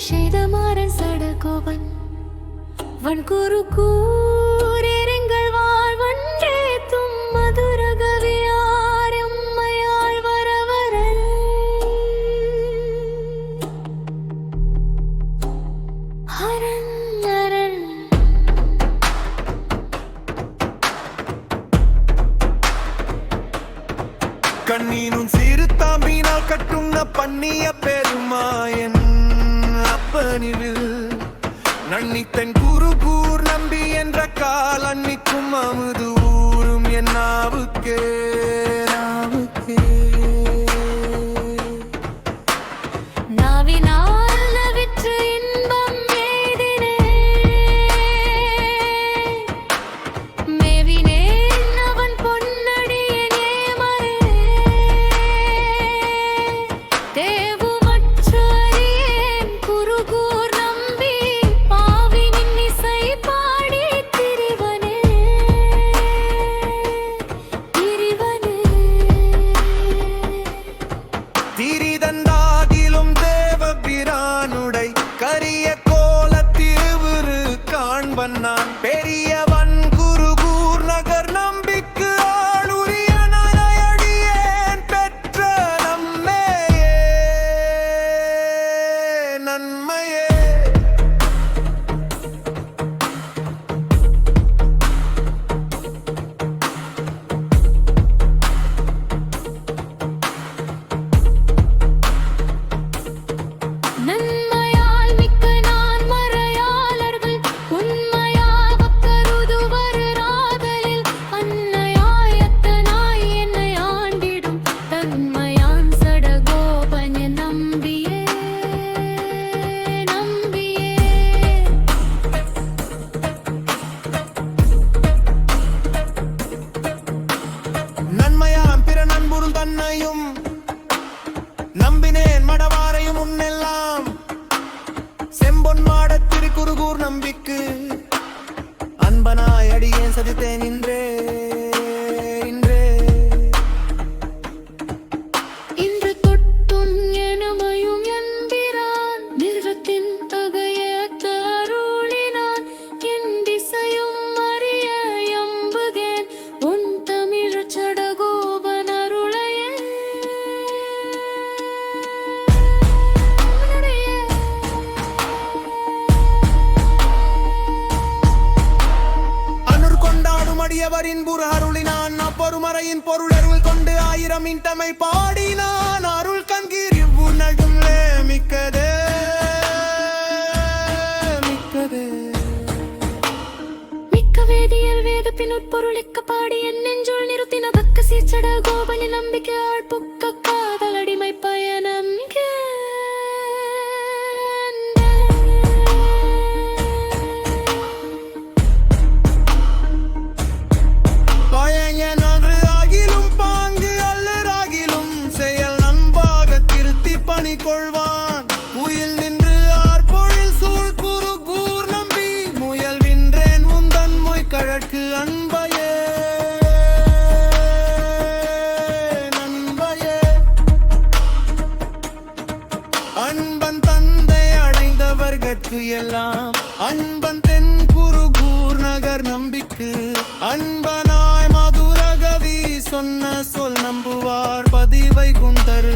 செய்தமாறன் சடகோபன் வன்குரு கூரெங்கள் வாழ்வன்றே தும் மதுரகவியாரம்மையாள் வரவரன் ஹரன் ஹரன் கண்ணீனும் சிறு தாம்பினால் கட்டுங்க பண்ணிய பெருமாயன் அப்பனிவில் நன்னித்தன் குருகூர் நம்பி என்ற கால் அன்னிக்கும் அமுது ஊரும் என் நாவுக்கே நாவுக்கே நாவினால் விற்று இன்பம் எய்தினே மேவினேன் அவன் பொன்னடியே மரே தேவுமற்றறியேன் குருகூர் நம்பி பாவினின் இசை பாடி திரிவனே திரிவனே திரிதந்தாகிலும் தேவபிரானுடை கரிய கோல திருவுரு காண்பன் நான் பெரியவன் குருகூர் நகர் நம்பிக்கு ஆளுரிய நனையடியேன் பெற்ற நம்மையே நன்மையே நன்மையால் மிக்க நான் மறையாளர்கள் உண்மையால் கருதுவர் ராதலில் அன்னையாயத்தனாய் என்னை ஆண்டிடும் தன்மையான் சடகோபன் நம்பியே நம்பியே நன்மையாம் பிற நண்புறும் தன்னையும் நம்பினேன் மடவாரையும் முன்னெல்லாம் செம்பொன் மாடத் திருக்குருகூர் நம்பிக்கு அன்பனாய் அடியேன் சதித்தேன் இன்றே இன்றே இன்று தொட்டும் எனமையும் என்பிரான் நிறத்தின் தகைய தருளினான் என் திசையும் அறிய எம்புகேன் உன் தமிழ் சடகோபன் அருளையே அனுர் கொண்டாடும் அடியவரின் புற அருளினான் அப்பொருமறையின் பொருள் அருள் கொண்டு ஆயிரம் இன்டமை பாடினான் அருள் கண்கீர் இவ்வுணகும் மிக்கதே மிக்கதே மிக்க வேதியல் வேதப்பின் உட்பொருளிக்க பாடி என் நெஞ்சுள் நிறுத்தின பக்க சீச்சட கோபனி நம்பிக்கை ஆள் புக்க காதல் அடிமை பயணம் பயன் அன்று ஆகிலும் பாங்கு அல்லராகிலும் செயல் நண்பாக திருத்தி பணி கொள்வான் உயில் நின்று ஆர்பொழில் சூழ் குருகூர் நம்பி முயல் வின்றேன் முந்தன் மொய் கழற்கு அன்பையே நண்பையே அன்பன் தந்தை அடைந்தவர்கட்கு எல்லாம் அன்பன் தென் குருகூர் நகர் நம்பிக்கு அன்பனாய் மதுரகவி சொன்ன சொல் நம்புவார் பதிவை குண்டர்